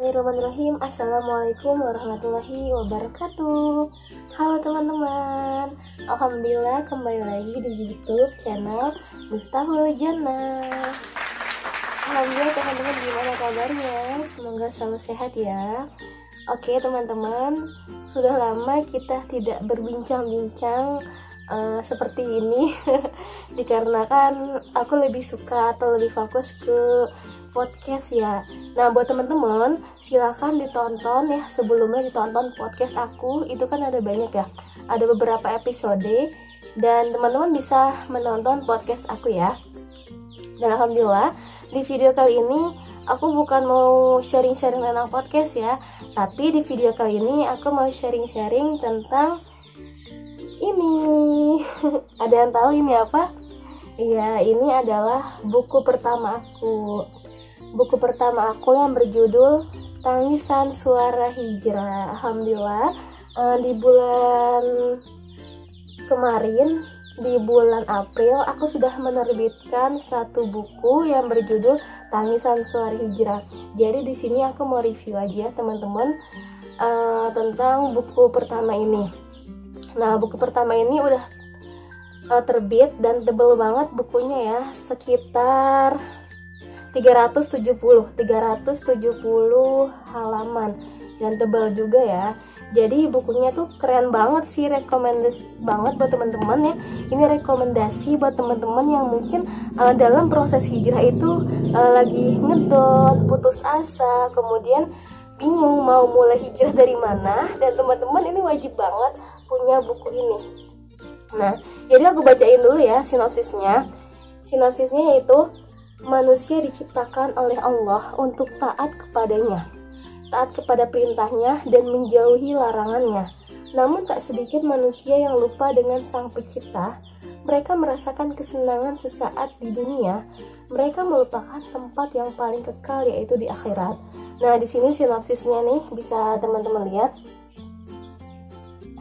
Bismillahirrahmanirrahim. Assalamualaikum warahmatullahi wabarakatuh. Halo teman-teman, alhamdulillah kembali lagi di YouTube channel Miftahul Jannah. Alhamdulillah teman-teman, gimana kabarnya? Semoga selalu sehat ya. Oke teman-teman, sudah lama kita tidak berbincang-bincang seperti ini dikarenakan aku lebih suka atau lebih fokus ke podcast ya. Nah buat teman-teman silakan ditonton ya, sebelumnya ditonton podcast aku, itu kan ada banyak ya, ada beberapa episode dan teman-teman bisa menonton podcast aku ya. Dan alhamdulillah di video kali ini aku bukan mau sharing-sharing tentang podcast ya, tapi di video kali ini aku mau sharing-sharing tentang ini. Ada yang tahu ini apa? Iya, ini adalah buku pertama aku. Buku pertama aku yang berjudul Tangisan Suara Hijrah. Alhamdulillah di bulan kemarin, di bulan April, aku sudah menerbitkan satu buku yang berjudul Tangisan Suara Hijrah. Jadi di sini aku mau review aja teman-teman tentang buku pertama ini. Nah buku pertama ini udah terbit dan tebal banget bukunya ya, sekitar 370 halaman dan tebal juga ya. Jadi bukunya tuh keren banget sih, rekomendasi banget buat teman-teman ya. Ini rekomendasi buat teman-teman yang mungkin dalam proses hijrah itu lagi ngedon, putus asa, kemudian bingung mau mulai hijrah dari mana, dan teman-teman ini wajib banget punya buku ini. Nah, jadi aku bacain dulu ya sinopsisnya. Sinopsisnya yaitu manusia diciptakan oleh Allah untuk taat kepadanya, taat kepada perintahnya dan menjauhi larangannya. Namun tak sedikit manusia yang lupa dengan Sang Pencipta. Mereka merasakan kesenangan sesaat di dunia. Mereka melupakan tempat yang paling kekal, yaitu di akhirat. Nah, di sini sinopsisnya nih, bisa teman-teman lihat.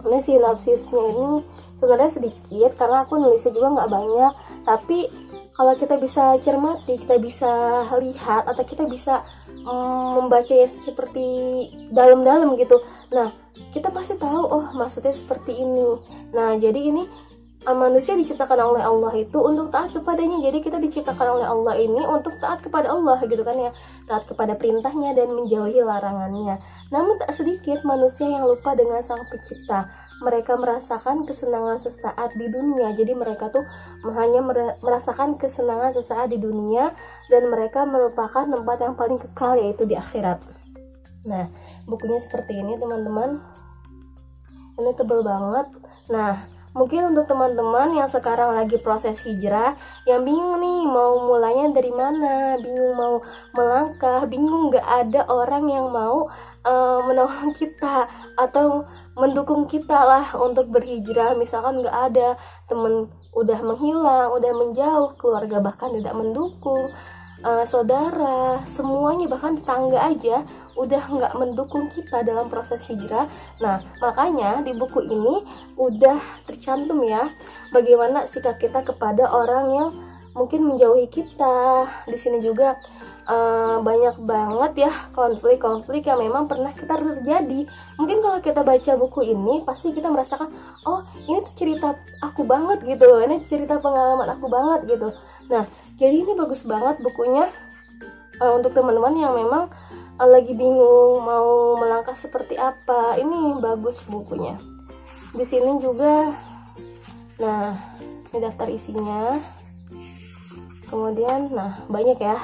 Ini sinopsisnya ini sebenarnya sedikit karena aku nulisnya juga nggak banyak, tapi kalau kita bisa cermati, kita bisa lihat atau kita bisa membacanya seperti dalam-dalam gitu. Nah, kita pasti tahu oh maksudnya seperti ini. Nah, jadi ini manusia diciptakan oleh Allah itu untuk taat kepadanya. Jadi kita diciptakan oleh Allah ini untuk taat kepada Allah gitu kan ya, taat kepada perintahnya dan menjauhi larangannya. Namun tak sedikit manusia yang lupa dengan Sang Pencipta. Mereka merasakan kesenangan sesaat di dunia. Jadi mereka tuh hanya merasakan kesenangan sesaat di dunia dan mereka melupakan tempat yang paling kekal, yaitu di akhirat. Nah, bukunya seperti ini teman-teman. Ini tebal banget. Nah, mungkin untuk teman-teman yang sekarang lagi proses hijrah, yang bingung nih mau mulainya dari mana, bingung mau melangkah, bingung gak ada orang yang mau menolong kita atau mendukung kita lah untuk berhijrah. Misalkan gak ada, temen udah menghilang, udah menjauh, keluarga bahkan tidak mendukung, saudara, semuanya, bahkan tetangga aja udah nggak mendukung kita dalam proses hijrah. Nah, makanya di buku ini udah tercantum ya bagaimana sikap kita kepada orang yang mungkin menjauhi kita. Di sini juga banyak banget ya konflik-konflik yang memang pernah kita terjadi. Mungkin kalau kita baca buku ini pasti kita merasakan, oh ini tuh cerita aku banget gitu, ini cerita pengalaman aku banget gitu. Nah, jadi ini bagus banget bukunya untuk teman-teman yang memang lagi bingung mau melangkah seperti apa. Ini bagus bukunya. Di sini juga, nah ini daftar isinya. Kemudian, nah banyak ya.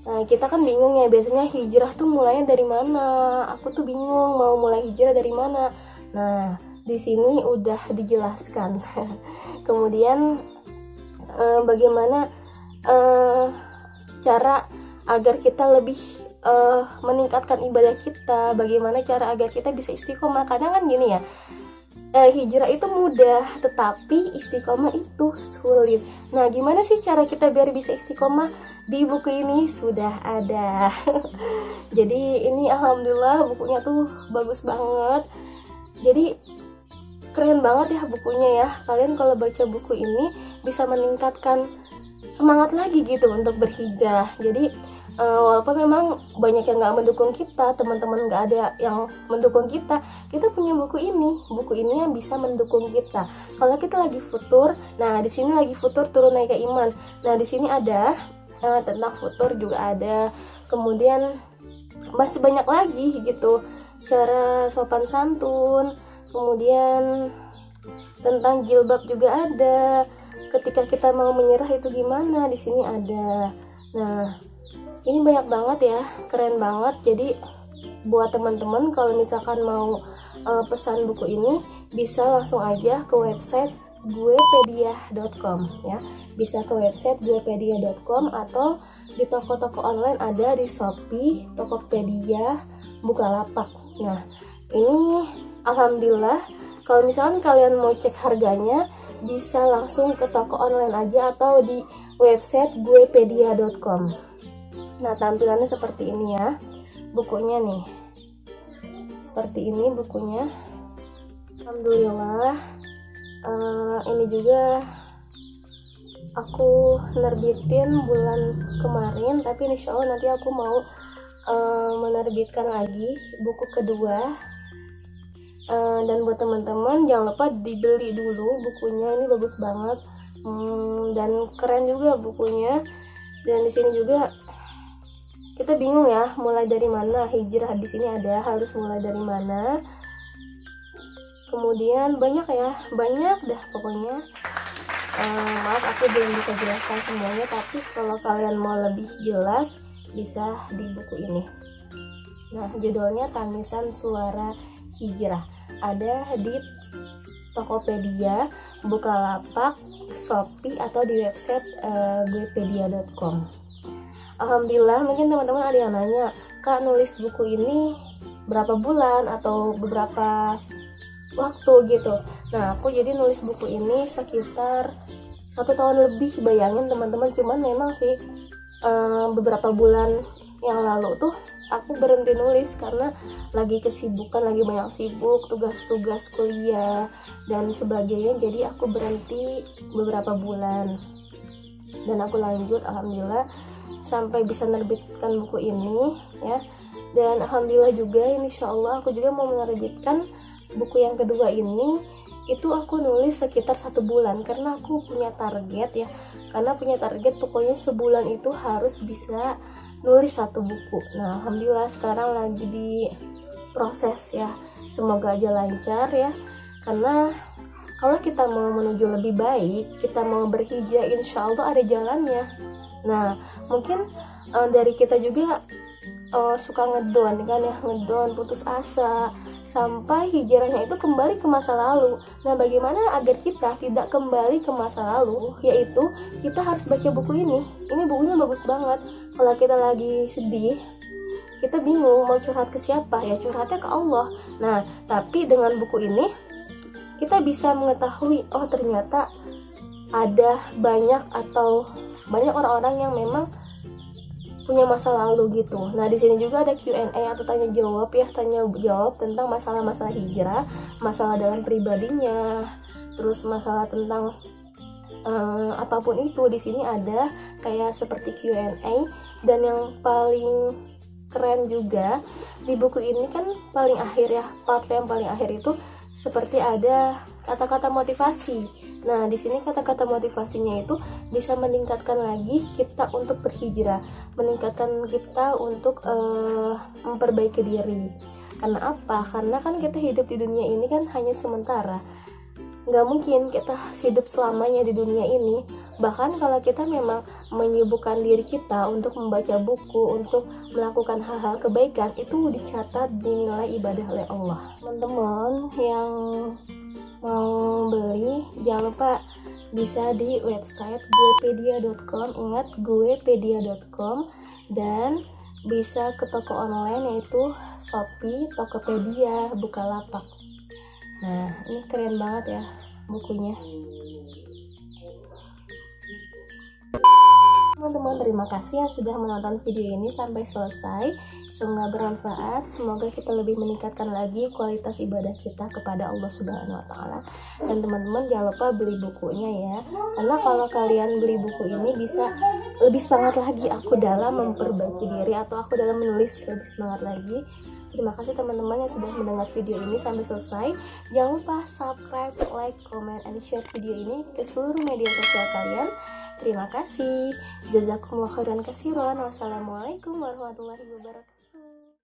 Nah, kita kan bingung ya, biasanya hijrah tuh mulainya dari mana? Aku tuh bingung mau mulai hijrah dari mana. Nah, di sini udah dijelaskan. Kemudian bagaimana cara agar kita lebih meningkatkan ibadah kita, bagaimana cara agar kita bisa istiqomah. Kadang kan gini ya, hijrah itu mudah, tetapi istiqomah itu sulit. Nah, gimana sih cara kita biar bisa istiqomah? Di buku ini sudah ada. Jadi ini alhamdulillah bukunya tuh bagus banget. Jadi keren banget ya bukunya ya. Kalian kalau baca buku ini bisa meningkatkan semangat lagi gitu untuk berhijrah. Jadi walaupun memang banyak yang nggak mendukung kita, teman-teman nggak ada yang mendukung kita punya buku ini yang bisa mendukung kita. Kalau kita lagi futur, nah di sini lagi futur turun naik ke iman. Nah di sini ada tentang futur juga ada, kemudian masih banyak lagi gitu, cara sopan santun, kemudian tentang jilbab juga ada, ketika kita mau menyerah itu gimana, di sini ada. Nah ini banyak banget ya, keren banget. Jadi buat teman-teman kalau misalkan mau pesan buku ini, bisa langsung aja ke website guepedia.com ya. Bisa ke website guepedia.com atau di toko-toko online ada di Shopee, Tokopedia, Bukalapak. Nah ini alhamdulillah kalau misalkan kalian mau cek harganya, bisa langsung ke toko online aja atau di website guepedia.com. Nah tampilannya seperti ini ya bukunya nih, seperti ini bukunya. Alhamdulillah ini juga aku nerbitin bulan kemarin, tapi insya Allah nanti aku mau menerbitkan lagi buku kedua. Dan buat teman-teman jangan lupa dibeli dulu bukunya, ini bagus banget dan keren juga bukunya. Dan di sini juga kita bingung ya mulai dari mana, hijrah di sini ada, harus mulai dari mana. Kemudian banyak dah pokoknya. Maaf aku belum bisa jelaskan semuanya, tapi kalau kalian mau lebih jelas bisa di buku ini. Nah judulnya Tangisan Suara Hijrah, ada di Tokopedia, Bukalapak, Shopee atau di website guepedia.com. Alhamdulillah, mungkin teman-teman ada yang nanya, Kak nulis buku ini berapa bulan atau beberapa waktu gitu. Nah aku jadi nulis buku ini sekitar 1 tahun lebih, bayangin teman-teman. Cuman memang sih beberapa bulan yang lalu tuh aku berhenti nulis karena lagi kesibukan, lagi banyak sibuk, tugas-tugas kuliah dan sebagainya. Jadi aku berhenti beberapa bulan dan aku lanjut alhamdulillah sampai bisa menerbitkan buku ini ya. Dan alhamdulillah juga insya Allah aku juga mau menerbitkan buku yang kedua ini. Itu aku nulis sekitar 1 bulan karena aku punya target ya, karena punya target pokoknya sebulan itu harus bisa nulis 1 buku. Nah alhamdulillah sekarang lagi di proses ya, semoga aja lancar ya. Karena kalau kita mau menuju lebih baik, kita mau berhijrah, insya Allah ada jalannya. Nah mungkin dari kita juga suka ngedon kan ya, ngedon, putus asa, sampai hijrahnya itu kembali ke masa lalu. Nah bagaimana agar kita tidak kembali ke masa lalu, yaitu kita harus baca buku ini. Ini bukunya bagus banget. Kalau kita lagi sedih, kita bingung mau curhat ke siapa, ya curhatnya ke Allah. Nah tapi dengan buku ini kita bisa mengetahui, oh ternyata ada banyak orang-orang yang memang punya masa lalu gitu. Nah di sini juga ada Q&A atau tanya jawab tentang masalah-masalah hijrah, masalah dalam pribadinya, terus masalah tentang apapun itu. Di sini ada kayak seperti Q&A. Dan yang paling keren juga di buku ini kan paling akhir ya, part yang paling akhir itu seperti ada kata-kata motivasi. Nah, di sini kata-kata motivasinya itu bisa meningkatkan lagi kita untuk berhijrah, meningkatkan kita untuk memperbaiki diri. Karena apa? Karena kan kita hidup di dunia ini kan hanya sementara. Nggak mungkin kita hidup selamanya di dunia ini. Bahkan kalau kita memang menyibukkan diri kita untuk membaca buku, untuk melakukan hal-hal kebaikan, itu dicatat dinilai ibadah oleh Allah. Teman-teman yang mau beli, jangan lupa bisa di website guepedia.com. Ingat, guepedia.com. Dan bisa ke toko online yaitu Shopee, Tokopedia, Bukalapak. Nah ini keren banget ya bukunya. Teman-teman, terima kasih yang sudah menonton video ini sampai selesai. Semoga bermanfaat. Semoga kita lebih meningkatkan lagi kualitas ibadah kita kepada Allah Subhanahu wa taala. Dan teman-teman jangan lupa beli bukunya ya. Karena kalau kalian beli buku ini bisa lebih semangat lagi aku dalam memperbaiki diri atau aku dalam menulis lebih semangat lagi. Terima kasih teman-teman yang sudah mendengar video ini sampai selesai. Jangan lupa subscribe, like, comment, and share video ini ke seluruh media sosial kalian. Terima kasih. Jazakumullah khairan katsiran. Wassalamualaikum warahmatullahi wabarakatuh.